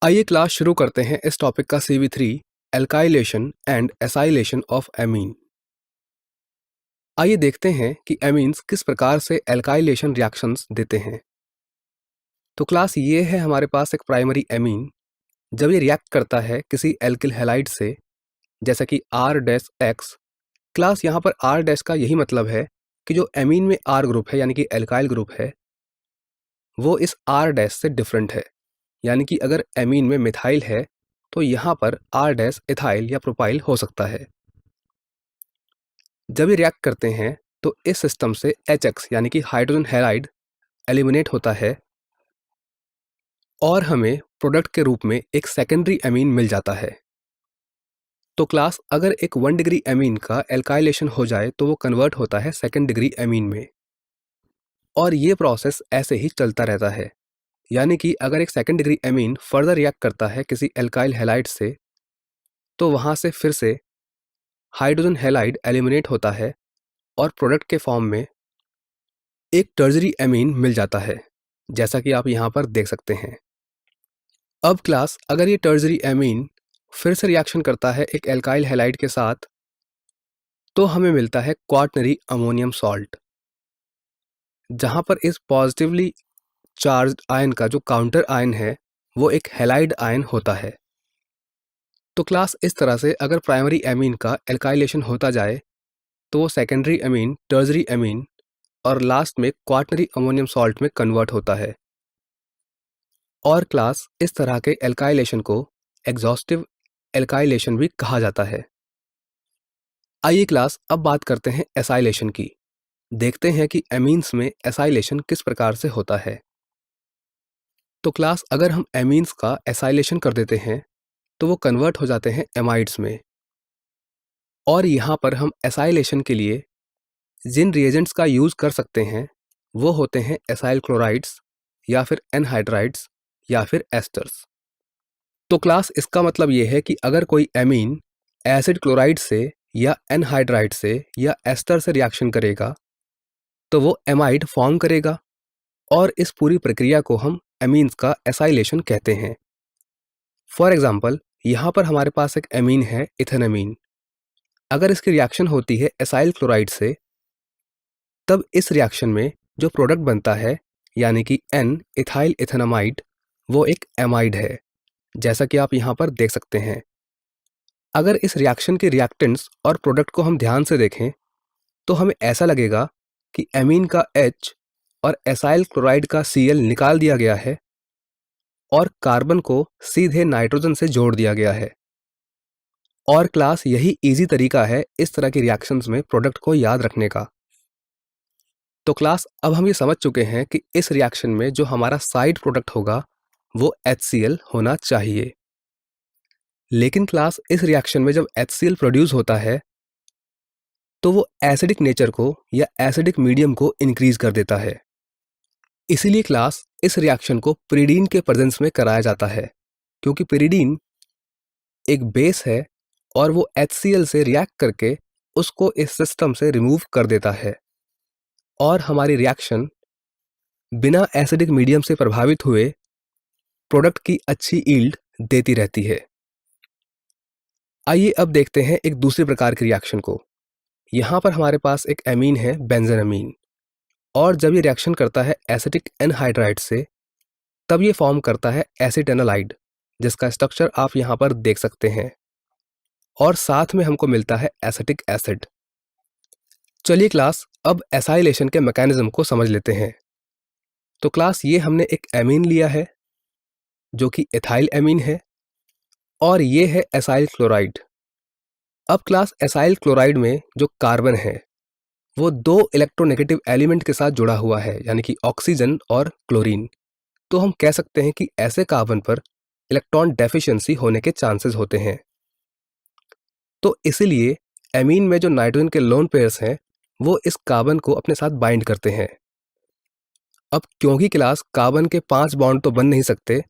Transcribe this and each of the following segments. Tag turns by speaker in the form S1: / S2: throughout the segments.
S1: आइए क्लास शुरू करते हैं इस टॉपिक का CV3 alkylation and acylation of amine. आइए देखते हैं कि एमीन्स किस प्रकार से एल्काइलेशन रिएक्शंस देते हैं। तो क्लास ये है हमारे पास एक प्राइमरी एमीन। जब ये रिएक्ट करता है किसी एल्किल हैलाइड से जैसा कि R-X, क्लास यहाँ पर R- का यही मतलब है कि जो एमीन में R ग्रुप है यानी कि एल्काइल ग्रुप है वो इस R- से डिफरेंट है। यानी कि अगर एमीन में मिथाइल है तो यहाँ पर R- इथाइल या प्रोपाइल हो सकता है। जब ये रिएक्ट करते हैं तो इस सिस्टम से HX यानी कि हाइड्रोजन हैलाइड एलिमिनेट होता है और हमें प्रोडक्ट के रूप में एक सेकेंडरी एमीन मिल जाता है। तो क्लास अगर एक 1 डिग्री एमीन का एल्काइलेशन हो जाए तो वो कन्वर्ट होता है सेकेंड डिग्री एमीन में, और ये प्रोसेस ऐसे ही चलता रहता है। यानी कि अगर एक second degree amine further react करता है किसी एल्काइल हैलाइड से तो वहाँ से फिर से हाइड्रोजन हैलाइड एलिमिनेट होता है और प्रोडक्ट के फॉर्म में एक टर्जरी एमीन मिल जाता है, जैसा कि आप यहाँ पर देख सकते हैं। अब क्लास अगर ये टर्जरी एमीन फिर से रिएक्शन करता है एक एल्काइल हैलाइड के साथ तो हमें मिलता है क्वाaternary अमोनियम सॉल्ट, जहाँ पर इस पॉजिटिवली चार्ज्ड आयन का जो काउंटर आयन है वो एक हैलाइड आयन होता है। तो क्लास इस तरह से अगर प्राइमरी एमीन का एल्काइलेशन होता जाए तो वो सेकेंडरी एमीन, टर्जरी एमीन और लास्ट में क्वाaternary अमोनियम सॉल्ट में कन्वर्ट होता है। और क्लास इस तरह के एल्काइलेशन को एग्जॉस्टिव एल्काइलेशन भी कहा जाता है। आइए क्लास अब बात करते हैं एसाइलेशन की। देखते हैं कि एमीन्स में एसाइलेशन किस प्रकार से होता है। तो क्लास अगर हम एमीन्स का एसाइलेशन कर देते हैं तो वो कन्वर्ट हो जाते हैं एमाइड्स में, और यहाँ पर हम एसाइलेशन के लिए जिन रिएजेंट्स का यूज़ कर सकते हैं वो होते हैं एसाइल क्लोराइड्स या फिर एनहाइड्राइड्स या फिर एस्टर्स। तो क्लास इसका मतलब ये है कि अगर कोई एमीन एसिड क्लोराइड से या एनहाइड्राइड से या एस्टर से रिएक्शन करेगा तो वो एमाइड फॉर्म करेगा, और इस पूरी प्रक्रिया को हम एमीन्स का एसाइलेशन कहते हैं। फॉर एग्जाम्पल यहाँ पर हमारे पास एक एमीन है इथेनमीन। अगर इसकी रिएक्शन होती है एसाइल क्लोराइड से तब इस रिएक्शन में जो प्रोडक्ट बनता है यानी कि एन इथाइल इथेनामाइड वो एक एमाइड है, जैसा कि आप यहाँ पर देख सकते हैं। अगर इस रिएक्शन के रिएक्टेंट्स और प्रोडक्ट को हम ध्यान से देखें तो हमें ऐसा लगेगा कि एमीन का H और एसाइल क्लोराइड का Cl निकाल दिया गया है और कार्बन को सीधे नाइट्रोजन से जोड़ दिया गया है। और क्लास यही इजी तरीका है इस तरह की रिएक्शंस में प्रोडक्ट को याद रखने का। तो क्लास अब हम ये समझ चुके हैं कि इस रिएक्शन में जो हमारा साइड प्रोडक्ट होगा वो HCl होना चाहिए। लेकिन क्लास इस रिएक्शन में जब HCl प्रोड्यूस होता है तो वो एसिडिक नेचर को या एसिडिक मीडियम को इंक्रीज कर देता है। इसीलिए क्लास इस रिएक्शन को पिरिडीन के प्रेजेंस में कराया जाता है, क्योंकि पिरिडीन एक बेस है और वो HCl से रिएक्ट करके उसको इस सिस्टम से रिमूव कर देता है और हमारी रिएक्शन बिना एसिडिक मीडियम से प्रभावित हुए प्रोडक्ट की अच्छी यील्ड देती रहती है। आइए अब देखते हैं एक दूसरे प्रकार की रिएक्शन को। यहाँ पर हमारे पास एक एमीन है बेंजेनामीन, और जब ये रिएक्शन करता है एसिटिक एनहाइड्राइड से तब ये फॉर्म करता है एसिटेनोलाइड, जिसका स्ट्रक्चर आप यहाँ पर देख सकते हैं, और साथ में हमको मिलता है एसिटिक एसिड। चलिए क्लास अब एसाइलेशन के मैकेनिज्म को समझ लेते हैं। तो क्लास ये हमने एक एमीन लिया है जो कि एथाइल एमीन है, और ये है एसाइल क्लोराइड। अब क्लास एसाइल क्लोराइड में जो कार्बन है वो दो इलेक्ट्रोनेगेटिव एलिमेंट के साथ जुड़ा हुआ है, यानी कि ऑक्सीजन और क्लोरीन। तो हम कह सकते हैं कि ऐसे कार्बन पर इलेक्ट्रॉन डेफिशिएंसी होने के चांसेस होते हैं। तो इसीलिए एमीन में जो नाइट्रोजन के लोन पेयर्स हैं वो इस कार्बन को अपने साथ बाइंड करते हैं। अब क्योंकि क्लास कार्बन के 5 बॉन्ड तो बन नहीं सकते,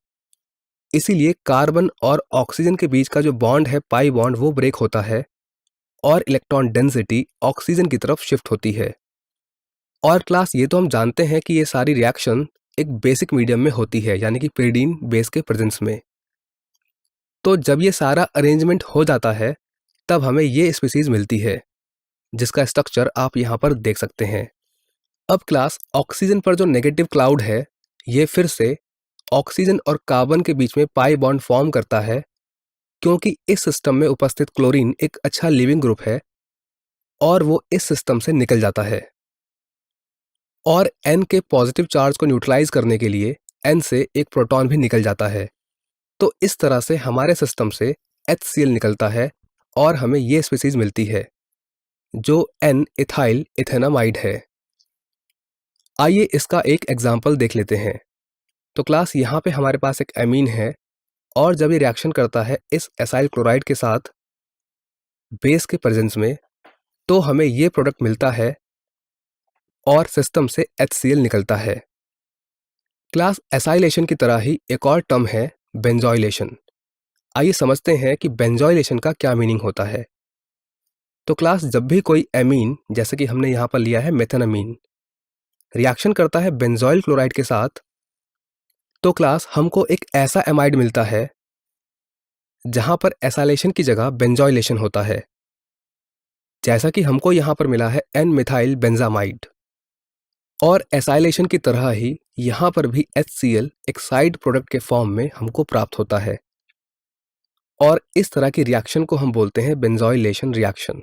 S1: इसीलिए कार्बन और ऑक्सीजन के बीच का जो बॉन्ड है पाई बॉन्ड वो ब्रेक होता है और इलेक्ट्रॉन डेंसिटी ऑक्सीजन की तरफ शिफ्ट होती है। और क्लास ये तो हम जानते हैं कि ये सारी रिएक्शन एक बेसिक मीडियम में होती है, यानी कि पिरिडीन बेस के प्रेजेंस में। तो जब ये सारा अरेंजमेंट हो जाता है तब हमें ये स्पीसीज मिलती है, जिसका स्ट्रक्चर आप यहाँ पर देख सकते हैं। अब क्लास ऑक्सीजन पर जो नेगेटिव क्लाउड है, ये फिर से ऑक्सीजन और कार्बन के बीच में पाई बॉन्ड फॉर्म करता है, क्योंकि इस सिस्टम में उपस्थित क्लोरीन एक अच्छा लिविंग ग्रुप है और वो इस सिस्टम से निकल जाता है। और N के पॉजिटिव चार्ज को न्यूट्रलाइज करने के लिए N से एक प्रोटॉन भी निकल जाता है। तो इस तरह से हमारे सिस्टम से HCl निकलता है और हमें ये स्पीसीज मिलती है, जो N इथाइल इथेनामाइड है। आइए इसका एक एग्जाम्पल देख लेते हैं। तो क्लास यहाँ पे हमारे पास एक एमीन है और जब ये रिएक्शन करता है इस एसाइल क्लोराइड के साथ बेस के प्रेजेंस में, तो हमें ये प्रोडक्ट मिलता है और सिस्टम से HCl निकलता है। क्लास एसाइलेशन की तरह ही एक और टर्म है बेंजोइलेशन। आइए समझते हैं कि बेंजोइलेशन का क्या मीनिंग होता है। तो क्लास जब भी कोई एमीन, जैसे कि हमने यहाँ पर लिया है मेथेनामीन, रिएक्शन करता है बेंजोइल क्लोराइड के साथ, तो क्लास हमको एक ऐसा एमाइड मिलता है जहां पर एसाइलेशन की जगह बेंजोइलेशन होता है, जैसा कि हमको यहाँ पर मिला है एन मिथाइल बेंजामाइड। और एसाइलेशन की तरह ही यहाँ पर भी HCl एक साइड प्रोडक्ट के फॉर्म में हमको प्राप्त होता है और इस तरह की रिएक्शन को हम बोलते हैं बेंजोइलेशन रिएक्शन।